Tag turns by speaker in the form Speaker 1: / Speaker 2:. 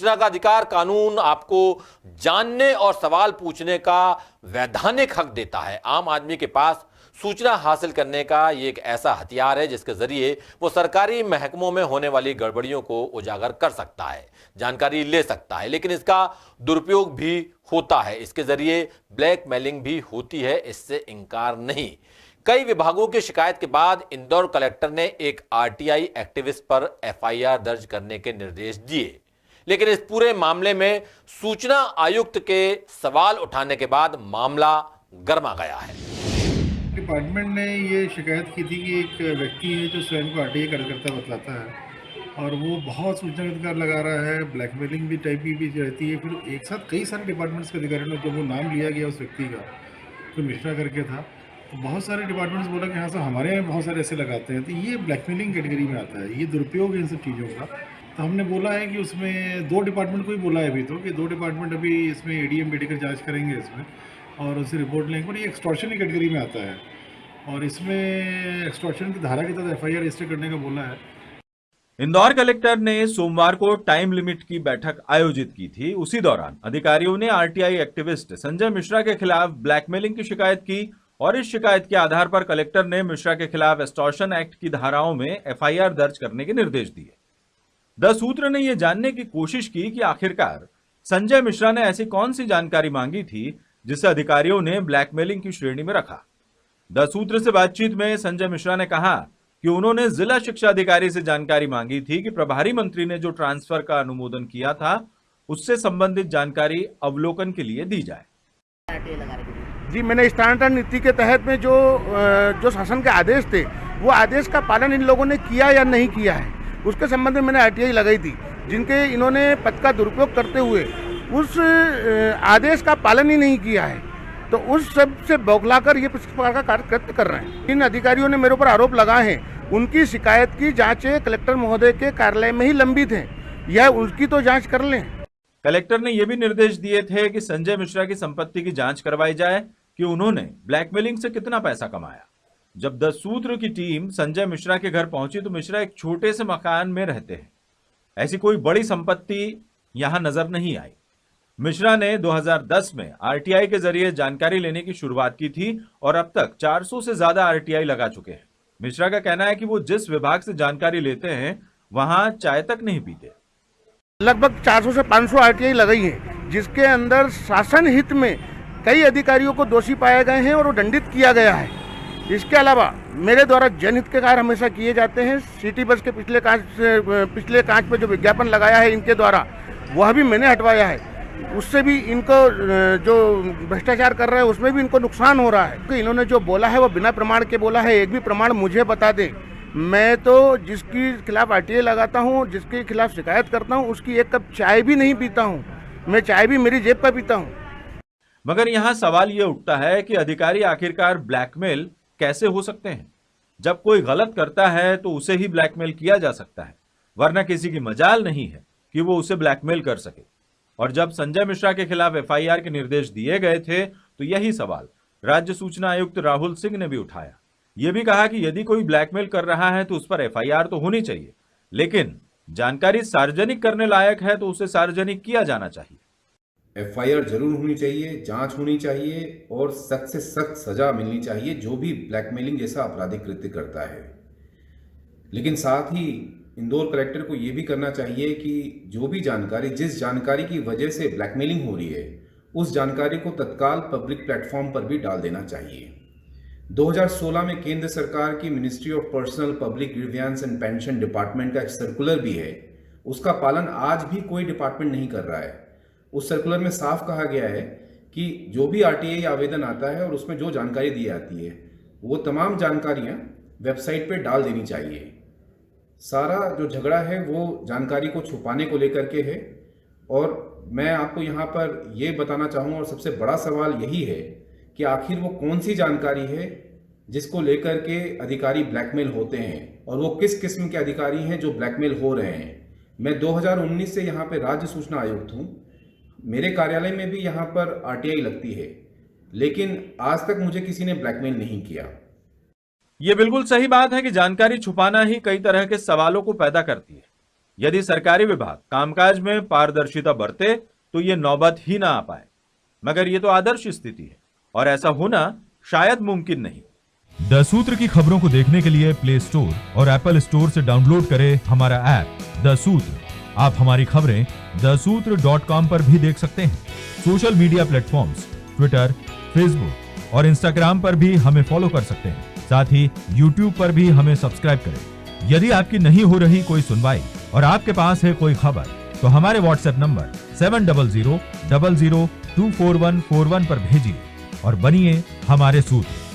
Speaker 1: सूचना का अधिकार कानून आपको जानने और सवाल पूछने का वैधानिक हक देता है। आम आदमी के पास सूचना हासिल करने का ये एक ऐसा हथियार है जिसके जरिए वो सरकारी महकमों में होने वाली गड़बड़ियों को उजागर कर सकता है, जानकारी ले सकता है। लेकिन इसका दुरुपयोग भी होता है, इसके जरिए ब्लैकमेलिंग भी होती है, इससे इंकार नहीं। कई विभागों की शिकायत के बाद इंदौर कलेक्टर ने एक आरटीआई एक्टिविस्ट पर एफआईआर दर्ज करने के निर्देश दिए। लेकिन इस पूरे मामले में सूचना आयुक्त के सवाल उठाने के बाद मामला गर्मा गया है।
Speaker 2: डिपार्टमेंट ने ये शिकायत की थी कि एक व्यक्ति है जो स्वयं को आरटीआई कार्यकर्ता बतलाता है और वो बहुत सूचना का अधिकार लगा रहा है, ब्लैकमेलिंग भी टाइप की भी रहती है। फिर एक साथ कई सारे डिपार्टमेंट्स के अधिकारियों ने जब वो नाम लिया गया उस व्यक्ति का, जो मिश्रा करके था, तो बहुत सारे डिपार्टमेंट्स बोला कि हाँ सर हमारे यहाँ बहुत सारे ऐसे लगाते हैं। तो ये ब्लैकमेलिंग कैटेगरी में आता है, ये दुरुपयोग है इन सब चीज़ों का। तो हमने बोला है कि उसमें 2 डिपार्टमेंट को ही बोला है अभी तो, कि 2 डिपार्टमेंट अभी इसमें एडीएम मेडिकल जांच करेंगे इसमें और उससे रिपोर्ट लेंगे। और ये एक्सटॉर्शन की कैटेगरी में आता है और इसमें एक्सटॉर्शन की धारा के तहत एफआईआर रजिस्टर करने का बोला है।
Speaker 3: इंदौर कलेक्टर ने सोमवार को टाइम लिमिट की बैठक आयोजित की थी। उसी दौरान अधिकारियों ने आरटीआई एक्टिविस्ट संजय मिश्रा के खिलाफ ब्लैकमेलिंग की शिकायत की और इस शिकायत के आधार पर कलेक्टर ने मिश्रा के खिलाफ एक्सटॉर्शन एक्ट की धाराओं में एफआईआर दर्ज करने के निर्देश दिए। द सूत्र ने यह जानने की कोशिश की कि आखिरकार संजय मिश्रा ने ऐसी कौन सी जानकारी मांगी थी जिसे अधिकारियों ने ब्लैकमेलिंग की श्रेणी में रखा। द सूत्र से बातचीत में संजय मिश्रा ने कहा कि उन्होंने जिला शिक्षा अधिकारी से जानकारी मांगी थी कि प्रभारी मंत्री ने जो ट्रांसफर का अनुमोदन किया था उससे संबंधित जानकारी अवलोकन के लिए दी जाए।
Speaker 4: जी, मैंने स्थानांतरण नीति के तहत में जो शासन के आदेश थे वो आदेश का पालन इन लोगों ने किया या नहीं किया है, उसके संबंध में मैंने आरटीआई लगाई थी। जिनके इन्होंने पद का दुरुपयोग करते हुए उस आदेश का पालन ही नहीं किया है, तो उस सब से बौखलाकर ये इस प्रकार का कार्य कर रहे हैं। इन अधिकारियों ने मेरे ऊपर आरोप लगाए हैं, उनकी शिकायत की जांच कलेक्टर महोदय के कार्यालय में ही लंबित है, यह उसकी तो जांच कर लें।
Speaker 3: कलेक्टर ने यह भी निर्देश दिए थे कि संजय मिश्रा की संपत्ति की जांच करवाई जाए कि उन्होंने ब्लैकमेलिंग से कितना पैसा कमाया। जब 10 सूत्र की टीम संजय मिश्रा के घर पहुंची तो मिश्रा एक छोटे से मकान में रहते हैं, ऐसी कोई बड़ी संपत्ति यहां नजर नहीं आई। मिश्रा ने 2010 में आरटीआई के जरिए जानकारी लेने की शुरुआत की थी और अब तक 400 से ज्यादा आरटीआई लगा चुके हैं। मिश्रा का कहना है कि वो जिस विभाग से जानकारी लेते हैं वहां चाय तक नहीं पीते।
Speaker 4: लगभग 400 से 500 आरटीआई लगाई है, जिसके अंदर शासन हित में कई अधिकारियों को दोषी पाए गए हैं और वो दंडित किया गया है। इसके अलावा मेरे द्वारा जनहित के कार्य हमेशा किए जाते हैं। सिटी बस के पिछले कांच पे जो विज्ञापन लगाया है इनके द्वारा, वह भी मैंने हटवाया है। उससे भी इनको जो भ्रष्टाचार कर रहे हैं उसमें भी इनको नुकसान हो रहा है। तो इन्होंने जो बोला है वो बिना प्रमाण के बोला है। एक भी प्रमाण मुझे बता दे, मैं तो जिसके खिलाफ आरटीआई लगाता हूँ, जिसके खिलाफ शिकायत करता हूँ, उसकी एक कप चाय भी नहीं पीता हूँ। मैं चाय भी मेरी जेब का पीता हूँ।
Speaker 3: मगर यहाँ सवाल ये उठता है कि अधिकारी आखिरकार ब्लैकमेल कैसे हो सकते हैं। जब कोई गलत करता है तो उसे ही ब्लैकमेल किया जा सकता है, वरना किसी की मजाल नहीं है कि वो उसे ब्लैकमेल कर सके। और जब संजय मिश्रा के खिलाफ एफआईआर के निर्देश दिए गए थे तो यही सवाल राज्य सूचना आयुक्त राहुल सिंह ने भी उठाया। यह भी कहा कि यदि कोई ब्लैकमेल कर रहा है तो उस पर एफआईआर तो होनी चाहिए, लेकिन जानकारी सार्वजनिक करने लायक है तो उसे सार्वजनिक किया जाना चाहिए।
Speaker 5: एफआईआर जरूर होनी चाहिए, जांच होनी चाहिए और सख्त से सख्त सजा मिलनी चाहिए जो भी ब्लैकमेलिंग जैसा आपराधिक कृत्य करता है। लेकिन साथ ही इंदौर कलेक्टर को यह भी करना चाहिए कि जो भी जानकारी, जिस जानकारी की वजह से ब्लैकमेलिंग हो रही है, उस जानकारी को तत्काल पब्लिक प्लेटफॉर्म पर भी डाल देना चाहिए। 2016 में केंद्र सरकार की ministry of personnel public grievance and pension department का एक सर्कुलर भी है, उसका पालन आज भी कोई डिपार्टमेंट नहीं कर रहा है। उस सर्कुलर में साफ कहा गया है कि जो भी आरटीआई आवेदन आता है और उसमें जो जानकारी दी जाती है वो तमाम जानकारियां वेबसाइट पे डाल देनी चाहिए। सारा जो झगड़ा है वो जानकारी को छुपाने को लेकर के है। और मैं आपको यहाँ पर ये बताना चाहूँगा, और सबसे बड़ा सवाल यही है कि आखिर वो कौन सी जानकारी है जिसको लेकर के अधिकारी ब्लैकमेल होते हैं और वो किस किस्म के अधिकारी हैं जो ब्लैकमेल हो रहे हैं। मैं 2019 से यहाँ पे राज्य सूचना आयुक्त हूँ, मेरे कार्यालय में भी यहाँ पर आरटीआई लगती है, लेकिन आज तक मुझे किसी ने ब्लैकमेल नहीं किया।
Speaker 3: यह बिल्कुल सही बात है कि जानकारी छुपाना ही कई तरह के सवालों को पैदा करती है। यदि सरकारी विभाग कामकाज में पारदर्शिता बरते तो ये नौबत ही ना आ पाए, मगर ये तो आदर्श स्थिति है और ऐसा होना शायद मुमकिन नहीं।
Speaker 6: द सूत्र की खबरों को देखने के लिए प्ले स्टोर और एप्पल स्टोर से डाउनलोड करें हमारा ऐप द सूत्र। आप हमारी खबरें thesutra.com पर भी देख सकते हैं। Social media platforms Twitter, Facebook और इंस्टाग्राम पर भी हमें फॉलो कर सकते हैं। साथ ही यूट्यूब पर भी हमें सब्सक्राइब करें। यदि आपकी नहीं हो रही कोई सुनवाई और आपके पास है कोई खबर, तो हमारे व्हाट्सएप नंबर 700000244141 पर भेजिए और बनिए हमारे सूत्र।